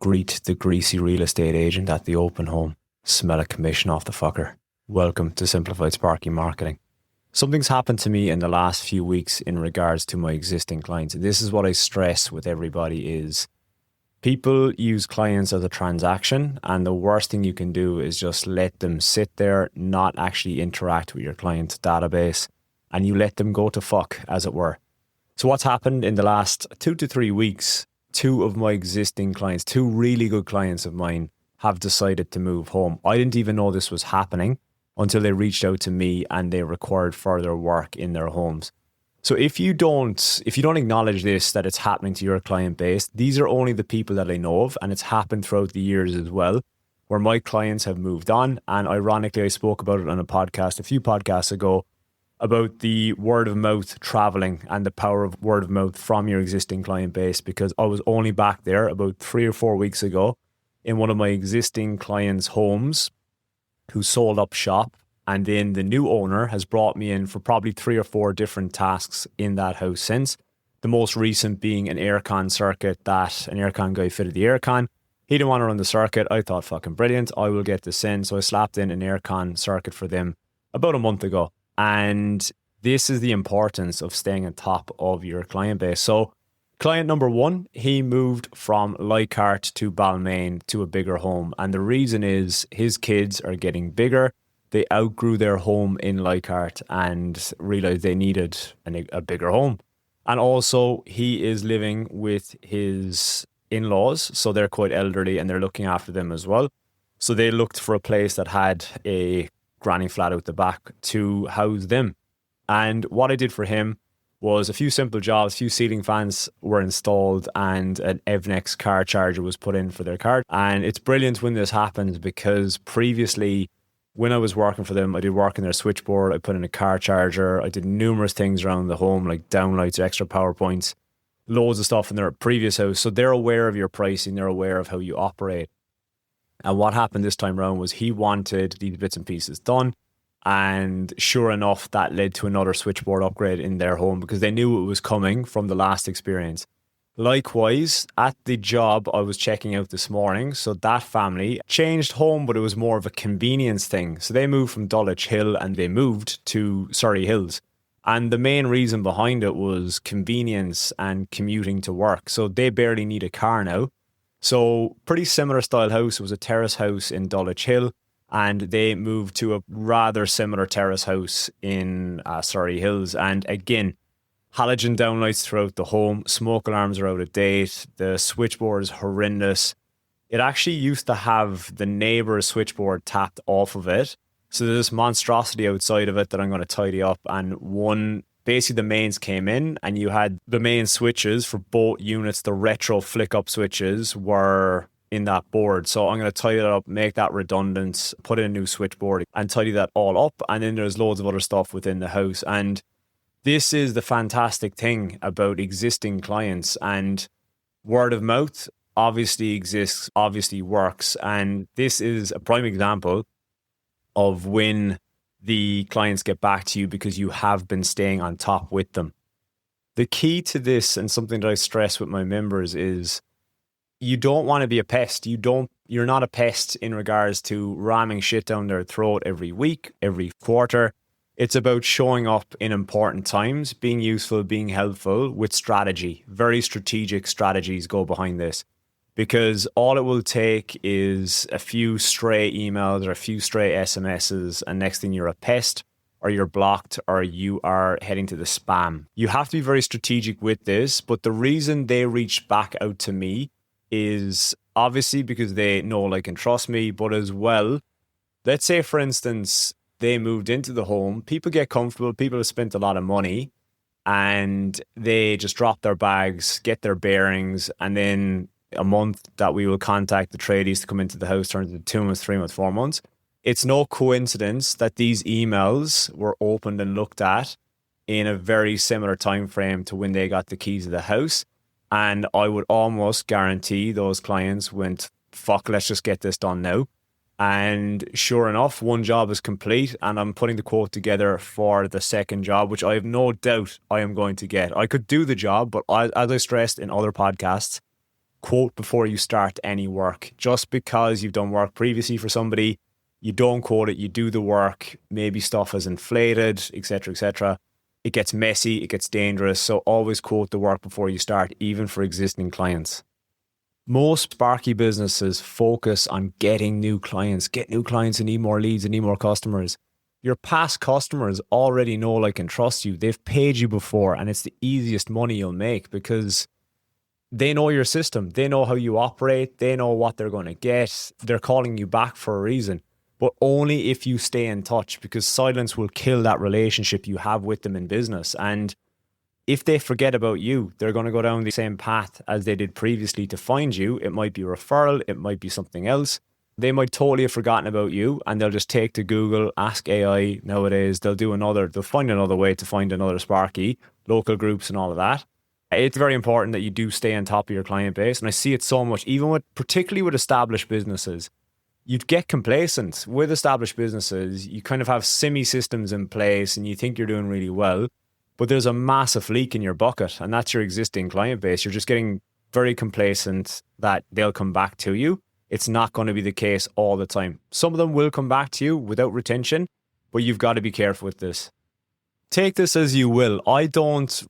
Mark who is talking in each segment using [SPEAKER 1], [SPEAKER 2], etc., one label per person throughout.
[SPEAKER 1] Greet the greasy real estate agent at the open home. Smell a commission off the fucker. Welcome to Simplified Sparky Marketing. Something's happened to me in the last few weeks in regards to my existing clients. This is what I stress with everybody is people use clients as a transaction, and the worst thing you can do is just let them sit there, not actually interact with your client's database, and you let them go to fuck, as it were. So what's happened in the last 2 to 3 weeks, two of my existing clients, two really good clients of mine, have decided to move home. I didn't even know this was happening until they reached out to me and they required further work in their homes. So if you don't acknowledge this, that it's happening to your client base, these are only the people that I know of, and it's happened throughout the years as well, where my clients have moved on. And ironically, I spoke about it on a podcast a few podcasts ago about the word of mouth traveling and the power of word of mouth from your existing client base, because I was only back there about 3 or 4 weeks ago in one of my existing clients' homes who sold up shop. And then the new owner has brought me in for probably 3 or 4 different tasks in that house since. The most recent being an aircon circuit that an aircon guy fitted the aircon. He didn't want to run the circuit. I thought, fucking brilliant, I will get this in. So I slapped in an aircon circuit for them about a month ago. And this is the importance of staying on top of your client base. So client number 1, he moved from Leichhardt to Balmain to a bigger home. And the reason is his kids are getting bigger. They outgrew their home in Leichhardt and realized they needed a bigger home. And also he is living with his in-laws. So they're quite elderly and they're looking after them as well. So they looked for a place that had a granny flat out the back to house them. And what I did for him was a few simple jobs. A few ceiling fans were installed and an Evnex car charger was put in for their car. And it's brilliant when this happens, because previously when I was working for them, I did work in their switchboard, I put in a car charger, I did numerous things around the home like downlights, extra power points, loads of stuff in their previous house. So they're aware of your pricing, they're aware of how you operate. And what happened this time around was he wanted these bits and pieces done. And sure enough, that led to another switchboard upgrade in their home because they knew it was coming from the last experience. Likewise, at the job I was checking out this morning, so that family changed home, but it was more of a convenience thing. So they moved from Dulwich Hill and they moved to Surrey Hills. And the main reason behind it was convenience and commuting to work. So they barely need a car now. So pretty similar style house. It was a terrace house in Dulwich Hill, and they moved to a rather similar terrace house in Surrey Hills. And again, halogen downlights throughout the home, smoke alarms are out of date, the switchboard is horrendous. It actually used to have the neighbour's switchboard tapped off of it. So there's this monstrosity outside of it that I'm going to tidy up. And basically the mains came in and you had the main switches for both units, the retro flick up switches were in that board. So I'm going to tidy that up, make that redundant, put in a new switchboard and tidy that all up. And then there's loads of other stuff within the house. And this is the fantastic thing about existing clients, and word of mouth obviously exists, obviously works. And this is a prime example of when the clients get back to you because you have been staying on top with them. The key to this, and something that I stress with my members, is you don't want to be a pest. You're not a pest in regards to ramming shit down their throat every week, every quarter. It's about showing up in important times, being useful, being helpful with strategy. Very strategic strategies go behind this. Because all it will take is a few stray emails or a few stray SMSs, and next thing you're a pest, or you're blocked, or you are heading to the spam. You have to be very strategic with this, but the reason they reached back out to me is obviously because they know, like, and trust me, but as well, let's say, for instance, they moved into the home, people get comfortable, people have spent a lot of money, and they just drop their bags, get their bearings, and then a month that we will contact the tradies to come into the house turns into 2 months, 3 months, 4 months. It's no coincidence that these emails were opened and looked at in a very similar time frame to when they got the keys of the house. And I would almost guarantee those clients went, fuck, let's just get this done now. And sure enough, one job is complete and I'm putting the quote together for the second job, which I have no doubt I am going to get. I could do the job, but as I stressed in other podcasts, quote before you start any work. Just because you've done work previously for somebody, you don't quote it, you do the work, maybe stuff is inflated, etc., etc. It gets messy, it gets dangerous. So always quote the work before you start, even for existing clients. Most Sparky businesses focus on getting new clients. Get new clients and need more leads and need more customers. Your past customers already know, like, and trust you. They've paid you before, and it's the easiest money you'll make because they know your system. They know how you operate. They know what they're going to get. They're calling you back for a reason, but only if you stay in touch, because silence will kill that relationship you have with them in business. And if they forget about you, they're going to go down the same path as they did previously to find you. It might be referral. It might be something else. They might totally have forgotten about you, and they'll just take to Google, ask AI nowadays. They'll find another way to find another Sparky, local groups and all of that. It's very important that you do stay on top of your client base. And I see it so much, particularly with established businesses. You'd get complacent with established businesses. You kind of have systems in place and you think you're doing really well, but there's a massive leak in your bucket, and that's your existing client base. You're just getting very complacent that they'll come back to you. It's not going to be the case all the time. Some of them will come back to you without retention, but you've got to be careful with this. Take this as you will. I don't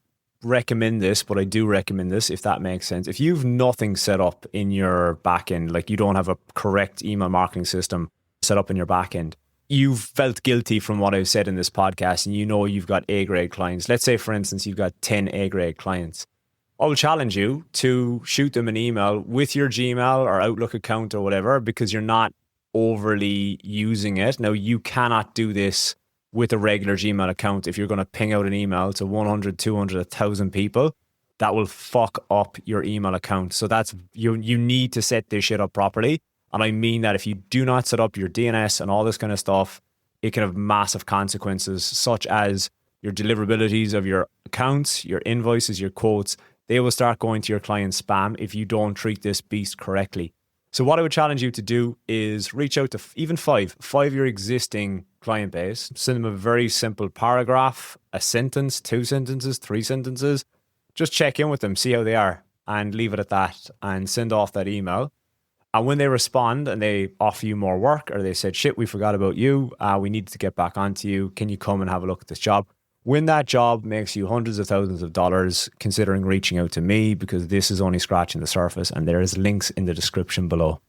[SPEAKER 1] recommend this, but I do recommend this, if that makes sense. If you've nothing set up in your back end, like you don't have a correct email marketing system set up in your back end, you've felt guilty from what I've said in this podcast, and you know you've got A-grade clients. Let's say, for instance, you've got 10 A-grade clients. I will challenge you to shoot them an email with your Gmail or Outlook account or whatever, because you're not overly using it. Now, you cannot do this with a regular Gmail account. If you're going to ping out an email to 100, 200, 1,000 people, that will fuck up your email account. So that's you need to set this shit up properly. And I mean that if you do not set up your DNS and all this kind of stuff, it can have massive consequences, such as your deliverabilities of your accounts, your invoices, your quotes. They will start going to your client's spam if you don't treat this beast correctly. So what I would challenge you to do is reach out to even five your existing client base, send them a very simple paragraph, a sentence, 2 sentences, 3 sentences. Just check in with them, see how they are, and leave it at that, and send off that email. And when they respond and they offer you more work, or they said, shit, we forgot about you, we need to get back onto you, can you come and have a look at this job? When that job makes you hundreds of thousands of dollars, considering reaching out to me, because this is only scratching the surface, and there is links in the description below.